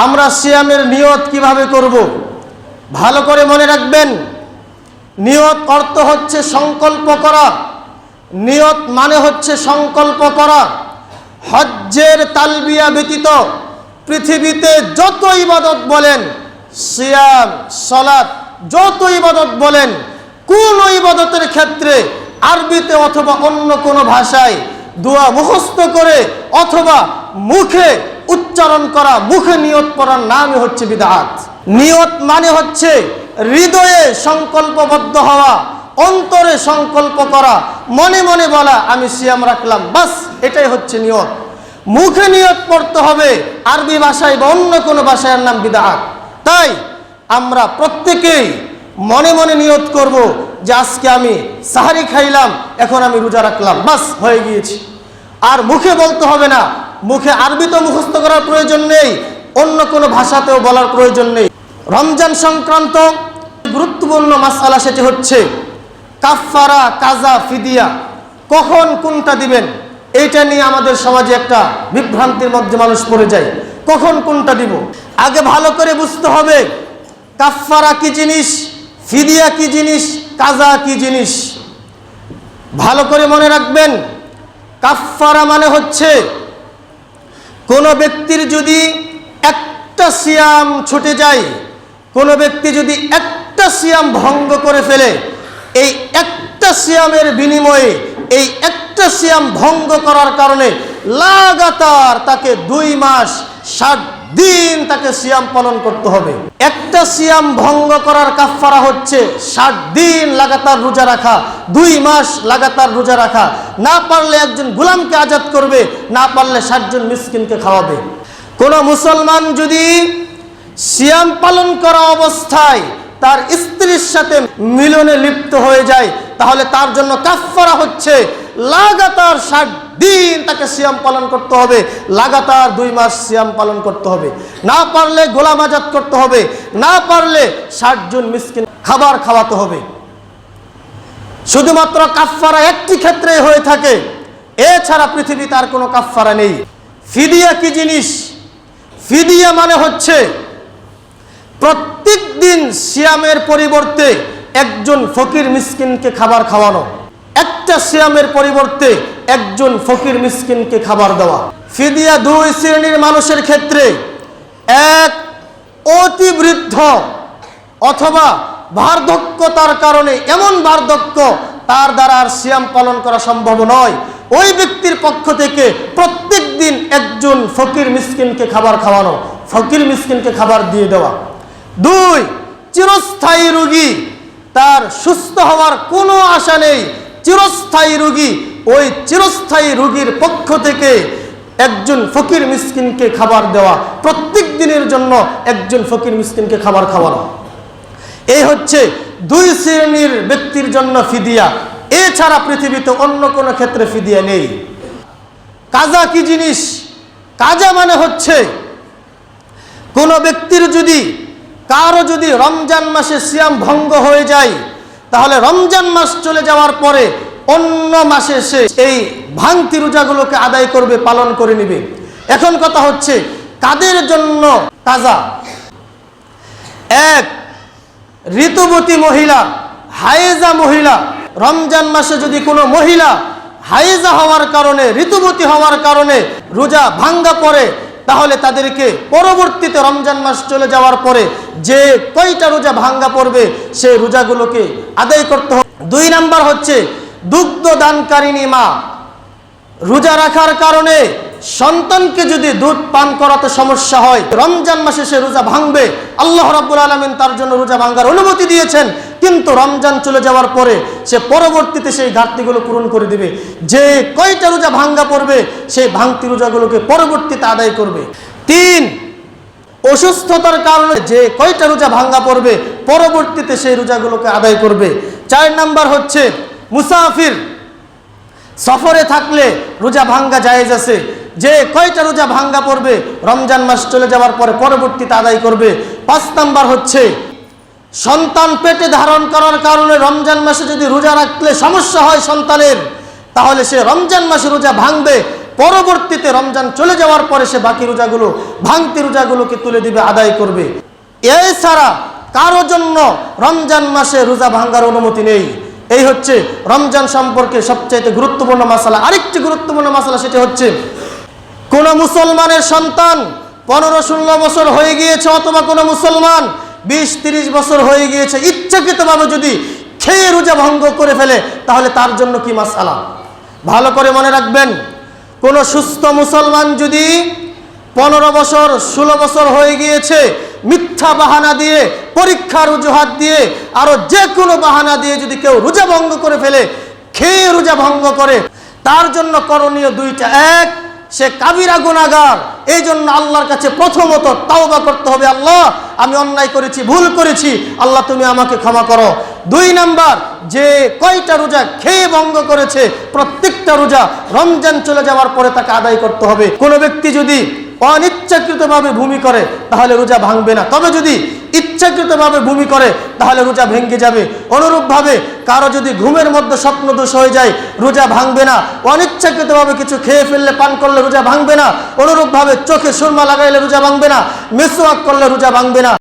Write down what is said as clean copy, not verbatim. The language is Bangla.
আমরা সিয়ামের নিয়ত কিভাবে করব? ভালো করে মনে রাখবেন, নিয়ত অর্থ হচ্ছে সংকল্প করা। নিয়ত মানে হচ্ছে সংকল্প করা। হজ্জের তালবিয়া ব্যতীত পৃথিবীতে যত ইবাদত বলেন, সিয়াম, সালাত, যত ইবাদত বলেন, কোন ইবাদতের ক্ষেত্রে আরবিতে অথবা অন্য কোনো ভাষায় দোয়া মুখস্থ করে অথবা মুখে উচ্চারণ করা, মুখে নিয়ত করার নামই হচ্ছে বিদআত। নিয়ত মানে হচ্ছে হৃদয়ে সংকল্পবদ্ধ হওয়া, অন্তরে সংকল্প করা, মনে মনে বলা আমি সিয়াম রাখলাম, বাস এটাই হচ্ছে নিয়ত। মুখে নিয়ত করতে হবে, আরবি ভাষায় বা অন্য কোনো ভাষার নাম বিদআত। তাই আমরা প্রত্যেকেই মনে মনে নিয়ত করব যে আজকে আমি সাহারি খাইলাম, এখন আমি রোজা রাখলাম, বাস হয়ে গিয়েছি। আর মুখে বলতে হবে না, মুখে আরবিতেও মুখস্থ করার প্রয়োজন নেই, অন্য কোনো ভাষাতেও বলার প্রয়োজন নেই। রমজান সংক্রান্ত গুরুত্বপূর্ণ মাসআলা সেটি হচ্ছে কাফফারা, কাজা, ফিদিয়া, কখন কোনটা দিবেন এইটা নিয়ে আমাদের সমাজে একটা বিভ্রান্তির মধ্যে মানুষ পড়ে যায়। কখন কোনটা দিব আগে ভালো করে বুঝতে হবে। কাফফারা কি জিনিস, ফিদিয়া কি জিনিস, কাজা কি জিনিস, ভালো করে মনে রাখবেন। কাফফারা মানে হচ্ছে কোনো ব্যক্তির যদি একটা সিয়াম ছুটে যায়, কোনো ব্যক্তি যদি একটা সিয়াম ভঙ্গ করে ফেলে, এই একটা সিয়ামের বিনিময়ে, এই একটা সিয়াম ভঙ্গ করার কারণে লাগাতার তাকে 2 মাস 60 দিন তাকে সিয়াম পালন করতে হবে। একটা সিয়াম ভঙ্গ করার কাফফারা হচ্ছে 60 দিন লাগাতার রোজা রাখা, 2 মাস লাগাতার রোজা রাখা। না পারলে একজন গোলামকে আজাদ করবে, না পারলে 60 জন মিসকিনকে খাওয়াবে। কোন মুসলমান যদি সিয়াম পালন করা অবস্থায় তার স্ত্রীর সাথে মিলনে লিপ্ত হয়ে যায়, তাহলে তার জন্য কাফফারা হচ্ছে লাগাতার 60 দিন তাকে সিয়াম পালন করতে হবে, লাগাতার 2 মাস সিয়াম পালন করতে হবে। না পারলে গোলাম আজাদ করতে হবে, না পারলে 60 জন মিসকিন খাবার খাওয়াতে হবে। শুধুমাত্র কাফফারা একটি ক্ষেত্রে হয়ে থাকে, এছাড়া পৃথিবীতে আর কোনো কাফফারা নেই। ফিদিয়া কি জিনিস? ফিদিয়া মানে হচ্ছে প্রত্যেক দিন সিয়ামের পরিবর্তে একজন ফকির মিসকিনকে খাবার খাওয়ানো, একটা সিয়ামের পরিবর্তে একজন ফকির মিসকিনকে খাবার দেওয়া। ফিদিয়া 2 শ্রেণীর মানুষের ক্ষেত্রে, এক অতি বৃদ্ধ অথবা বার্ধক্যতার কারণে, এমন বার্ধক্য তার দ্বারা আর সিয়াম পালন করা সম্ভব নয়, ওই ব্যক্তির পক্ষ থেকে প্রত্যেক দিন একজন ফকির মিসকিনকে খাবার খাওয়ানো, ফকির মিসকিনকে খাবার দিয়ে দেওয়া। 2 চিরস্থায়ী রোগী, তার সুস্থ হওয়ার কোনো আশা নেই, চিরস্থায়ী রোগী, ওই চিরস্থায়ী রোগীর পক্ষ থেকে একজন ফকির মিসকিনকে খাবার দেওয়া, প্রত্যেক দিনের জন্য একজন ফকির মিসকিনকে খাবার খাওয়ানো। এই হচ্ছে 2 শ্রেণীর ব্যক্তির জন্য ফিদিয়া। এছাড়া পৃথিবীতে অন্য কোনো ক্ষেত্রে ফিদিয়া নেই। কাজা কি জিনিস? কাজা মানে হচ্ছে কোন ব্যক্তির যদি, কারো যদি রমজান মাসে সিয়াম ভঙ্গ হয়ে যায়, তাহলে রমজান মাস চলে যাওয়ার পরে অন্য মাসে সে এই ভাঙতি রোজাগুলোকে আদায় করবে, পালন করে নেবে। এখন কথা হচ্ছে কাদের জন্য কাজা? এক, ঋতুবতী মহিলা, হায়েজা মহিলা। রমজান মাসে যদি কোনো মহিলা হায়েজা হওয়ার কারণে, ঋতুবতী হওয়ার কারণে রোজা ভাঙ্গা পড়ে, তাহলে তাদেরকে পরবর্তীতে রমজান মাস চলে যাওয়ার পরে যে কয়টা রোজা ভাঙ্গা পড়বে সেই রোজাগুলোকে আদায় করতে হবে। 2 নাম্বার হচ্ছে দুগ্ধ দানকারিণী মা। রোজা রাখার কারণে সন্তানকে যদি দুধ পান করাতে সমস্যা হয়, রমজান মাসে সে রোজা ভাঙবে, আল্লাহ রাব্বুল আলামিন তার জন্য রোজা ভাঙার অনুমতি দিয়েছেন, কিন্তু রমজান চলে যাওয়ার পরে সে পরবর্তীতে সেই ঘাটতিগুলো পূরণ করে দিবে। যে কয়টা রোজা ভাঙ্গা পড়বে সেই ভাঙতি রোজাগুলোকে পরবর্তীতে আদায় করবে। 3, অসুস্থতার কারণে যে কয়টা রোজা ভাঙ্গা পড়বে পরবর্তীতে সেই রোজাগুলোকে আদায় করবে। 4 নাম্বার হচ্ছে মুসাফির, সফরে থাকলে রোজা ভাঙ্গা জায়েজ আছে, যে কয়টা রোজা ভাঙ্গা পড়বে রমজান মাস চলে যাওয়ার পরে পরবর্তীতে আদায় করবে। 5 নাম্বার হচ্ছে সন্তান পেটে ধারণ করার কারণে রমজান মাসে যদি রোজা রাখলে সমস্যা হয় সন্তানের, তাহলে সে রমজান মাসে রোজা ভাঙবে, পরবর্তীতে রমজান চলে যাওয়ার পরে সে বাকি রোজাগুলো, ভাঙতি রোজাগুলোকে তুলে দিবে, আদায় করবে। এছাড়া কারো জন্য রমজান মাসে রোজা ভাঙার অনুমতি নেই। এই হচ্ছে রমজান সম্পর্কে সবচাইতে গুরুত্বপূর্ণ মাসালা। আরেকটি গুরুত্বপূর্ণ মাসালা, সেটি হচ্ছে কোন মুসলমানের সন্তান 15-16 বছর হয়ে গিয়েছে, অথবা কোনো মুসলমান 20-30 বছর হয়ে গিয়েছে, ইচ্ছাকৃতভাবে যদি খেয়ে রোজা ভঙ্গ করে ফেলে, তাহলে তার জন্য কি মাসালা? ভালো করে মনে রাখবেন, কোন সুস্থ মুসলমান যদি 15 বছর 16 বছর হয়ে গিয়েছে, মিথ্যা বাহানা দিয়ে, পরীক্ষার অজুহাত দিয়ে, আরো যে কোনো বাহানা দিয়ে যদি কেউ রোজা ভঙ্গ করে ফেলে, খেয়ে রোজা ভঙ্গ করে, তার জন্য করণীয় দুইটা। এক, সে কাবিরা গুনাহগার। এই জন্য আল্লাহর কাছে প্রথমত তাওবা করতে হবে, আল্লাহ আমি অন্যায় করেছি, ভুল করেছি, আল্লাহ তুমি আমাকে ক্ষমা করো। 2 নাম্বার, যে কয়টা রোজা খেয়ে ভঙ্গ করেছে, প্রত্যেকটা রোজা রমজান চলে যাওয়ার পরে তাকে আদায় করতে হবে। কোনো ব্যক্তি যদি অনিচ্ছাকৃতভাবে ভূমি করে, তাহলে রোজা ভাঙবে না। তবে যদি ইচ্ছাকৃতভাবে ভূমি করে, তাহলে রোজা ভেঙে যাবে। অনুরূপভাবে কারো যদি ঘুমের মধ্যে স্বপ্নদোষ হয়ে যায়, রোজা ভাঙবে না। অনিচ্ছাকৃতভাবে কিছু খেয়ে ফেললে, পান করলে রোজা ভাঙবে না। অনুরূপভাবে চোখে সুরমা লাগাইলে রোজা ভাঙবে না। মিসওয়াক করলে রোজা ভাঙবে না।